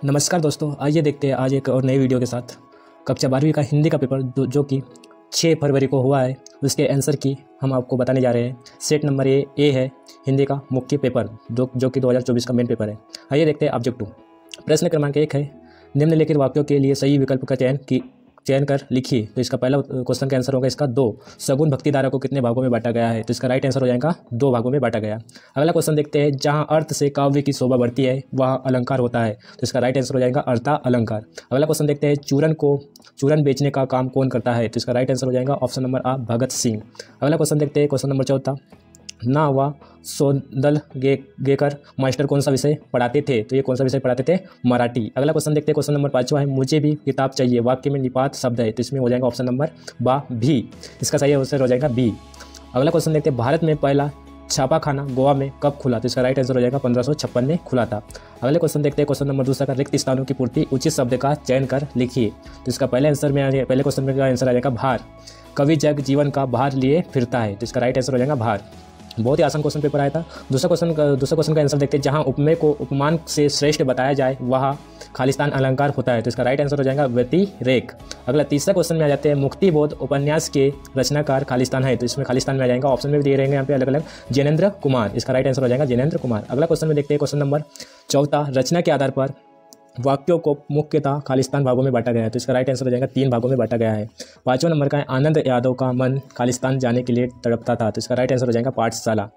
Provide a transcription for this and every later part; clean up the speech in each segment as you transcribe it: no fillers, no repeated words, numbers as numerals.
नमस्कार दोस्तों, आइए देखते हैं आज एक और नई वीडियो के साथ कक्षा 12वीं का हिंदी का पेपर जो कि 6 फरवरी को हुआ है, उसके आंसर की हम आपको बताने जा रहे हैं। सेट नंबर ए है हिंदी का मुख्य पेपर जो कि 2024 का मेन पेपर है। आइए देखते हैं ऑब्जेक्ट 2। प्रश्न क्रमांक 1 है, निम्नलिखित वाक्यों के लिए सही विकल्प का चयन कर लिखिए। तो इसका पहला क्वेश्चन का आंसर होगा इसका 2। सगुन भक्ति धारा को कितने भागों में बांटा गया है? तो इसका राइट आंसर हो जाएगा 2 भागों में बांटा गया। अगला क्वेश्चन देखते हैं, जहां अर्थ से काव्य की शोभा बढ़ती है वहाँ अलंकार होता है। तो इसका राइट आंसर हो जाएगा अर्था अलंकार। अगला क्वेश्चन देखते हैं, चूरन बेचने का काम कौन करता है? तो इसका राइट आंसर हो जाएगा ऑप्शन नंबर आ भगत सिंह। अगला क्वेश्चन देखते हैं, क्वेश्चन नंबर 4, ना व सोंदल गेकर मास्टर कौन सा विषय पढ़ाते थे? तो ये कौन सा विषय पढ़ाते थे? मराठी। अगला क्वेश्चन देखते हैं, क्वेश्चन नंबर 5 है, मुझे भी किताब चाहिए, वाक्य में निपात शब्द है। तो इसमें हो जाएगा ऑप्शन नंबर बा भी। इसका सही आंसर हो जाएगा बी। अगला क्वेश्चन देखते हैं, भारत में पहला छापाखाना गोवा में कब खुला? तो इसका राइट आंसर हो जाएगा 1556 में खुला था। अगले क्वेश्चन देखते हैं, क्वेश्चन नंबर 2 का रिक्त स्थानों की पूर्ति उचित शब्द का चयन कर लिखिए। तो इसका पहले क्वेश्चन में आंसर आ जाएगा भार। कवि जग जीवन का भार लिए फिरता है। तो इसका राइट आंसर हो जाएगा भार। बहुत ही आसान क्वेश्चन पेपर आया था। दूसरा क्वेश्चन का आंसर देखते हैं, जहां उपमेय को उपमान से श्रेष्ठ बताया जाए वहाँ खालिस्तान अलंकार होता है। तो इसका राइट आंसर हो जाएगा व्यतिरेक। अगला तीसरा क्वेश्चन में आ जाते हैं, मुक्तिबोध उपन्यास के रचनाकार खालिस्तान है। तो इसमें खालिस्तान में आ जाएगा, ऑप्शन में भी दिए रहेंगे यहाँ पे अलग अलग, जैनेन्द्र कुमार। इसका राइट आंसर हो जाएगा जैनेन्द्र कुमार। अगला क्वेश्चन में देखते हैं, क्वेश्चन नंबर 14, रचना के आधार पर वाक्यों को मुख्यतः खालिस्तान भागों में बांटा गया है। तो इसका राइट आंसर हो जाएगा 3 भागों में बांटा गया है। 5वां नंबर का है, आनंद यादव का मन खालिस्तान जाने के लिए तड़पता था। तो इसका राइट आंसर हो जाएगा पाठशाला।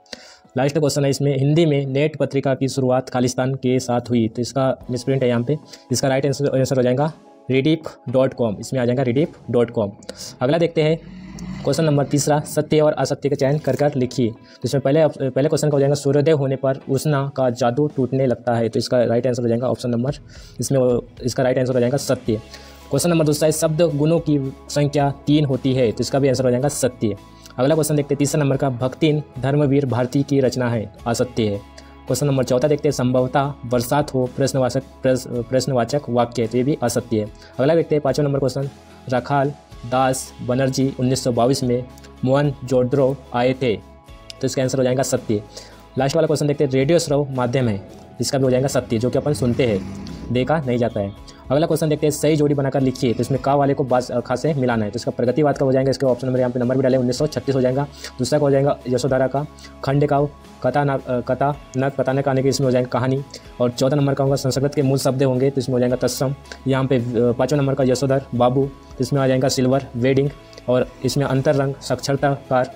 लास्ट क्वेश्चन है इसमें, हिंदी में नेट पत्रिका की शुरुआत खालिस्तान के साथ हुई। तो इसका मिसप्रिंट है यहाँ पे। इसका राइट आंसर हो जाएगा rediff.com। इसमें आ जाएगा rediff.com। अगला देखते हैं, क्वेश्चन नंबर 3, सत्य और असत्य का चयन कर लिखिए। तो इसमें पहले क्वेश्चन का हो जाएगा, सूर्योदय होने पर उष्णा का जादू टूटने लगता है। तो इसका राइट आंसर हो जाएगा ऑप्शन नंबर, इसका राइट आंसर हो जाएगा सत्य। क्वेश्चन नंबर 2 है, शब्द गुणों की संख्या 3 होती है। तो इसका भी आंसर हो जाएगा सत्य। अगला क्वेश्चन देखते हैं, 3 नंबर का, भक्तिन धर्मवीर भारती की रचना है, असत्य है। क्वेश्चन नंबर 14 देखते हैं, संभवतः बरसात हो प्रश्नवाचक वाक्य। तो ये भी असत्य है। अगला देखते हैं 5वां नंबर क्वेश्चन, रखाल दास बनर्जी 1922 में मोहनजोदड़ो आए थे। तो इसका आंसर हो जाएगा सत्य। लास्ट वाला क्वेश्चन देखते हैं, रेडियो श्रव माध्यम है। इसका भी हो जाएगा सत्य, जो कि अपन सुनते हैं, देखा नहीं जाता है। अगला क्वेश्चन देखते हैं, सही जोड़ी बनाकर लिखिए। तो इसमें का वाले को बास खा से मिलाना है। तो इसका प्रगतिवाद का हो जाएगा, इसके ऑप्शन नंबर यहाँ पे नंबर भी डाले 1936 हो जाएगा। दूसरा का हो जाएगा यशोधरा का खंड का कथानक आने के, इसमें हो जाएगा कहानी। और 14 नंबर का होगा संस्कृत के मूल शब्द होंगे। तो इसमें हो जाएगा तत्सम। यहाँ पे 5वां नंबर का यशोधर बाबू। तो इसमें आ जाएगा सिल्वर वेडिंग। और इसमें अंतररंग साक्षरताकार।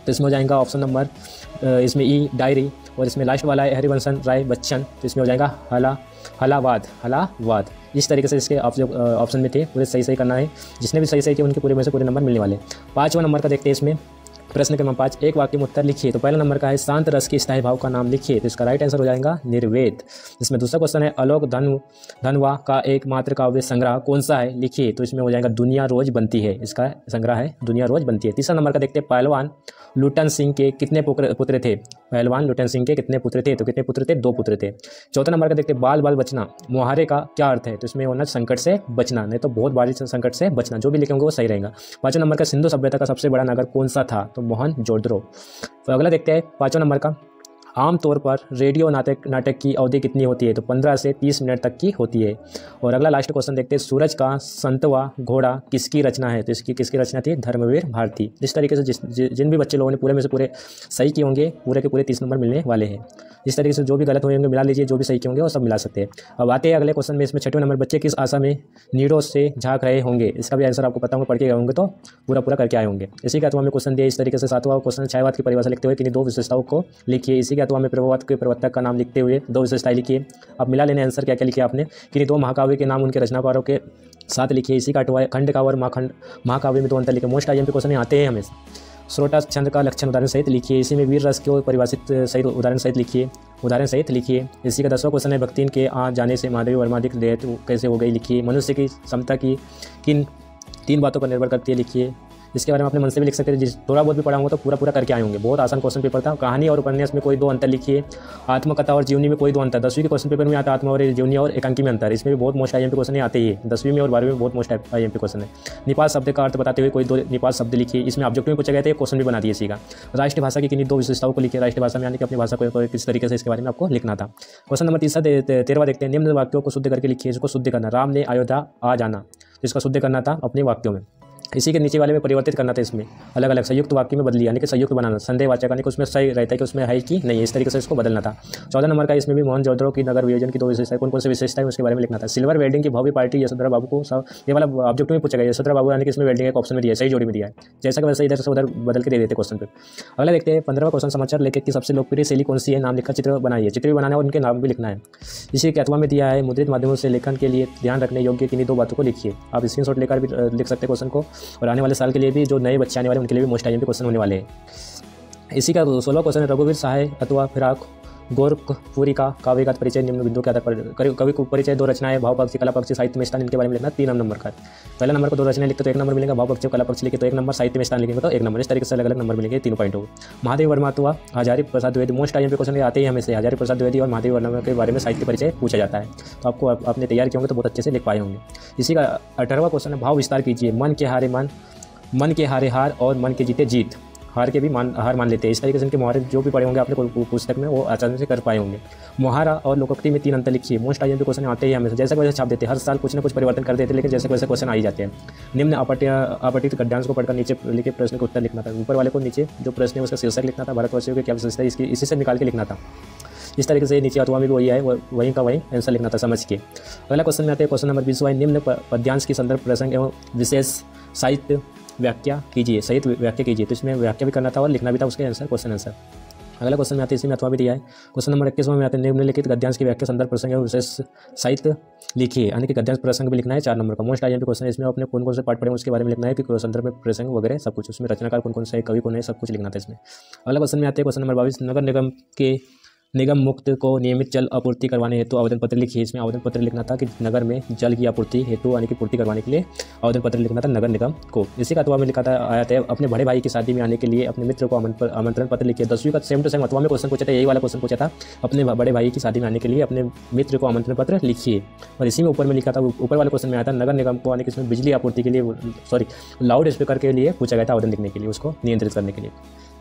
तो इसमें हो जाएगा ऑप्शन नंबर इसमें ई डायरी। और इसमें लास्ट वाला है हरिवंशन राय बच्चन। तो इसमें हो जाएगा हलावाद। इस तरीके से इसके ऑप्शन में थे, पूरे सही करना है। जिसने भी सही किया उनके पूरे में से पूरे नंबर मिलने वाले। 5वां नंबर का देखते हैं, इसमें प्रश्न क्रमांक 5, एक वाक्य में उत्तर लिखिए। तो पहला नंबर का है, शांत रस के स्थायी भाव का नाम लिखिए। तो इसका राइट आंसर हो जाएगा निर्वेद। इसमें दूसरा क्वेश्चन है, आलोक धनवा का एकमात्र काव्य संग्रह कौन सा है, लिखिए। तो इसमें हो जाएगा दुनिया रोज बनती है। इसका संग्रह है दुनिया रोज बनती है। तीसरा नंबर का देखते हैं, पहलवान लुटन सिंह के कितने पुत्र थे? पहलवान लुटन सिंह के कितने पुत्र थे? तो कितने पुत्र थे? 2 पुत्र थे। चौथा नंबर का देखते हैं, बाल बचना मुहारे का क्या अर्थ है? तो इसमें होना संकट से बचना, नहीं तो बहुत भारी संकट से बचना। जो भी लिखेंगे वो सही रहेगा। 5वां नंबर का, सिंधु सभ्यता का सबसे बड़ा नगर कौन सा था? तो मोहनजोदड़ो। तो अगला देखते हैं 5वां नंबर का, आमतौर पर रेडियो नाटक की अवधि कितनी होती है? तो 15 से 30 मिनट तक की होती है। और अगला लास्ट क्वेश्चन देखते हैं, सूरज का संतवा घोड़ा किसकी रचना है? तो इसकी किसकी रचना थी? धर्मवीर भारती। इस तरीके से जिन भी बच्चे लोगों ने पूरे में से पूरे सही किए होंगे, पूरे के पूरे 30 नंबर मिलने वाले हैं। इस तरीके से जो भी गलत होंगे मिला लीजिए, जो भी सही किए होंगे वो सब मिला सकते हैं। अब आते हैं अगले क्वेश्चन में। इसमें 6वें नंबर, बच्चे किस आशा में नीड़ों से झाँक रहे होंगे? इसका भी आंसर आपको पता होगा, पढ़ के गए होंगे तो पूरा करके आए होंगे। इसी के अथवा में क्वेश्चन दिया इस तरीके से। 7वां क्वेश्चन, छायावाद की परिभाषा लिखते हुए किन्हीं 2 विशेषताओं को लिखिए। इसी के अथवा में प्रभाववाद के प्रवर्तक का नाम लिखते हुए 2 विशेषताएं लिखिए। अब मिला लेने आंसर क्या क्या लिखिए आपने, किन्हीं 2 महाकाव्य के नाम उनके रचनाकारों के साथ लिखिए। इसी का अथवा खंड का और महाकाव्य में 2 अंतर लिखिए। मोस्ट IMP क्वेश्चन आते हैं हमेशा। श्रोता छंद का लक्षण उदाहरण सहित लिखिए। इसी में वीर रस को परिभाषित सहित उदाहरण सहित लिखिए। इसी का 10वां क्वेश्चन है, भक्तिन के आ जाने से माधवी वर्मादिक देह कैसे हो गई, लिखिए। मनुष्य की क्षमता की किन 3 बातों पर निर्भर करती है, लिखिए। इसके बारे में अपने मन से भी लिख सकते थे। जिस थोड़ा बहुत भी पढ़ा होंगे तो पूरा पूरा करके आए होंगे। बहुत आसान क्वेश्चन पेपर था। कहानी और उपन्यास में कोई दो अंतर लिखिए। आत्मकथा और जीवनी में कोई दो अंतर। 10वीं के क्वेश्चन पेपर में आता आत्मा और जीवनी और एकांकी में अंतर। इसमें भी बहुत मोस्ट IMP क्वेश्चन आते ही है। 10वीं में और 12वीं में बहुत मोस्ट IMP क्वेश्चन है। निपात शब्द का अर्थ बताते हुए कोई दो निपात शब्द लिखिए। इसमें ऑब्जेक्टिव में पूछा गया था, क्वेश्चन भी बना दिए इसी का। राष्ट्रीय भाषा की किन्हीं दो विशेषताओं को लिखिए। राष्ट्रीय भाषा में यानी कि अपनी भाषा को किस तरीके से इसके बारे में आपको लिखना था। क्वेश्चन नंबर 13वां देखते हैं। निम्न वाक्यों को शुद्ध करके लिखिए। इसको शुद्ध करना, राम ने अयोध्या आ जाना, इसका शुद्ध करना था अपने वाक्यों में। इसी के नीचे वाले में परिवर्तित करना था। इसमें अलग अलग संयुक्त वाक्य में बदली, यानी कि संयुक्त बनाना, संदेहवाचक यानी कि उसमें सही रहता है कि उसमें है कि नहीं, इस तरीके से इसको बदलना था। 14 नंबर का इसमें भी मोहनजोदड़ो की नगर वियोजन की दो विशेषताएं, कौन कौन सी विशेषताएं उसके बारे में लिखना था। सिल्वर वेल्डिंग की भव्य पार्टी यशोधरा बाबू को, ये वाला ऑब्जेक्टिव में पूछा गया। यशोधरा बाबू यानी कि इसमें वेल्डिंग एक ऑप्शन में दिया है, सही जोड़ी में दिया है, जैसा कि वैसे इधर से उधर बदल के दे देते क्वेश्चन पे। अगला देखते हैं 15वां क्वेश्चन। समाचार लेखक की सबसे लोकप्रिय शैली कौन सी है। नाम लिखकर चित्र बनाइए। चित्र भी बनाना है और उनके नाम भी लिखना है। इसी के अथवा में दिया है। मुद्रित माध्यमों से लेखन के लिए ध्यान रखने योग्य किन्हीं दो बातों को लिखिए। आप स्क्रीनशॉट लेकर भी लिख सकते हैं क्वेश्चन को। और आने वाले साल के लिए भी जो नए बच्चे आने वाले उनके लिए भी मोस्ट IMP क्वेश्चन होने वाले हैं। इसी का 16वां क्वेश्चन है। रघुवीर सहाय अथवा फिराक गोरखपुरी का काव्यगत परिचय निम्न बिंदु के आधार पर। कवि को परिचय, दो रचनाएं, भाव पक्षी, कला पक्षी, साहित्य में स्थान, इनके बारे में लिखना 3 नंबर का। पहला नंबर को दो रचनाएं लिखते तो 1 नंबर मिलेगा, भाव पक्षी कला पक्षी लिखे तो 1 नंबर, साहित्य में स्थान लिखेंगे तो 1 नंबर। इस तरीके से अलग अलग नंबर मिलेंगे, 3 पॉइंट हो। महादेव वर्मा अथवा Hazari Prasad Dwivedi, most IMP question आते ही हमेशा हजारी प्रसाद द्विवेदी और महादेव वर्मा के बारे में साहित्य परिचय पूछा जाता है। तो आपको आपने तैयार किए होंगे तो बहुत अच्छे से लिख पाए होंगे। इसी का 18वां क्वेश्चन है। भाव विस्तार कीजिए। मन के हारे मन, मन के हारे हार और मन के जीते जीत। हार के भी हार मान लेते हैं। इस तरीके से इनके मुहावरे जो भी पढ़े होंगे आपने पुस्तक में वो आसानी से कर पाए होंगे। मुहावरा और लोकोक्ति में 3 अंतर लिखिए। मोस्ट IMP क्वेश्चन आते ही हमेशा, जैसे वैसे छाप देते हैं, हर साल कुछ ना कुछ परिवर्तन कर देते हैं, लेकिन जैसे वैसे क्वेश्चन आ ही जाते हैं। निम्न अपठित गद्यांश को पढ़कर नीचे लिखे प्रश्न का उत्तर लिखना था। ऊपर वाले को नीचे जो प्रश्न है उसका शीर्षक लिखना था। भारतवासियों की क्या विशेषता है इसी से निकाल के लिखना था। इस तरीके से नीचे अथवा में भी वही है, वहीं का वहीं आंसर लिखना था समझ के। अगला क्वेश्चन में आते हैं क्वेश्चन नंबर 20। निम्न पद्यांश की संदर्भ प्रसंग एवं विशेष साहित्य व्याख्या कीजिए। सहित व्याख्या कीजिए। तो इसमें व्याख्या भी करना था और लिखना भी था उसके आंसर, क्वेश्चन आंसर। अगला क्वेश्चन में आते हैं, इसी में अथवा भी दिया है। क्वेश्चन नंबर 21 में आते हैं। निम्नलिखित गद्यांश की व्याख्या, संदर्भ प्रसंग एवं विशेष साहित्य लिखिए, यानी कि गद्यांश प्रसंग भी लिखना है। 4 नंबर का मोस्ट IMP क्वेश्चन है। इसमें अपने कौन कौन से पार्ट पढ़े उसके बारे में लिखना है कि संदर्भ में प्रसंग वगैरह सब कुछ, उसमें रचनाकार कौन कौन से, कवि कौन है, सब कुछ लिखना था इसमें। अगला क्वेश्चन में आते हैं क्वेश्चन नंबर 22। नगर निगम के निगम मुक्त को नियमित जल आपूर्ति करवाने हेतु आवेदन पत्र लिखिए। इसमें आवेदन पत्र लिखना था कि नगर में जल की आपूर्ति हेतु यानी कि पूर्ति करवाने के लिए आवेदन पत्र लिखना था नगर निगम को। इसी का अथवा में लिखा था आया था। अपने बड़े भाई की शादी में आने के लिए अपने मित्र को आमंत्रण पत्र लिखिए। 10वीं का सेम टू सेम अथवा में क्वेश्चन पूछा था, यही वाला क्वेश्चन पूछा था। अपने बड़े भाई की शादी में आने के लिए अपने मित्र को आमंत्रण पत्र लिखिए। और इसी में ऊपर में लिखा था, ऊपर वाले क्वेश्चन में आया था नगर निगम को, यानी कि इसमें बिजली आपूर्ति के लिए लाउड स्पीकर के लिए पूछा गया था आवेदन लिखने के लिए, उसको नियंत्रित करने के लिए।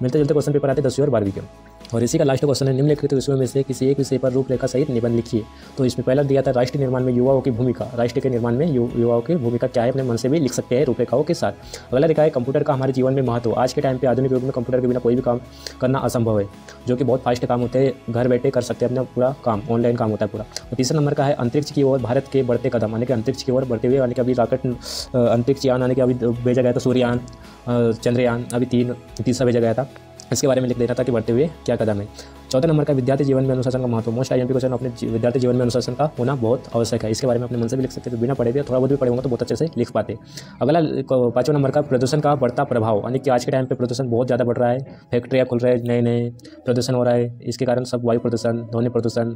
मिलते जुलते क्वेश्चन पेपर आते 10वीं और 12वीं के। और इसी का लास्ट क्वेश्चन है। निम्नलिखित विषयों में से किसी एक विषय पर रूपरेखा सहित निबंध लिखिए। तो इसमें पहला दिया था राष्ट्र निर्माण में युवाओं की भूमिका। राष्ट्र के निर्माण में युवाओं की भूमिका क्या है, अपने मन से भी लिख सकते हैं रूपरेखाओं के साथ। अगला लिखा है कंप्यूटर का हमारे जीवन में महत्व। आज के टाइम पे आधुनिक युग में कंप्यूटर के बिना कोई भी काम करना असंभव है, जो कि बहुत फास्ट काम होते हैं, घर बैठे कर सकते हैं अपना पूरा काम, ऑनलाइन काम होता है पूरा। और तीसरा नंबर का है अंतरिक्ष की ओर भारत के बढ़ते कदम, यानी कि अंतरिक्ष की ओर बढ़ते हुए, यानी कि अभी रॉकेट अंतरिक्ष यान यानी कि अभी भेजा गया था, सूर्ययान, चंद्रयान, अभी तीसरा भेजा गया था। इसके बारे में लिख देना था कि बढ़ते हुए क्या कदम है। 14 नंबर का विद्यार्थी जीवन में अनुशासन का महत्व। मोस्ट IMP क्वेश्चन, अपने विद्यार्थी जीवन में अनुशासन का होना बहुत आवश्यक है। इसके बारे में अपने मन से भी लिख सकते हैं, तो बिना पढ़े भी थोड़ा बहुत भी पढ़े होंगे तो बहुत अच्छे से लिख पाते। अगला 5वां नंबर का प्रदूषण का बढ़ता प्रभाव, यानी कि आज के टाइम पे प्रदूषण बहुत ज़्यादा बढ़ रहा है। फैक्ट्रियाँ खुल रहे हैं, नए नए प्रदूषण हो रहा है, इसके कारण सब वायु प्रदूषण, ध्वनि प्रदूषण,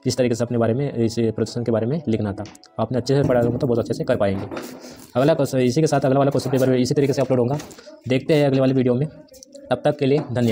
इस तरीके से अपने बारे में, इस प्रदूषण के बारे में लिखना था। आपने अच्छे से पढ़ा होगा तो बहुत अच्छे से कर पाएंगे। अगला क्वेश्चन, इसी के साथ अगला वाला क्वेश्चन पेपर इसी तरीके से अपलोड होगा। देखते हैं अगले वाले वीडियो में। तब तक के लिए धन्यवाद।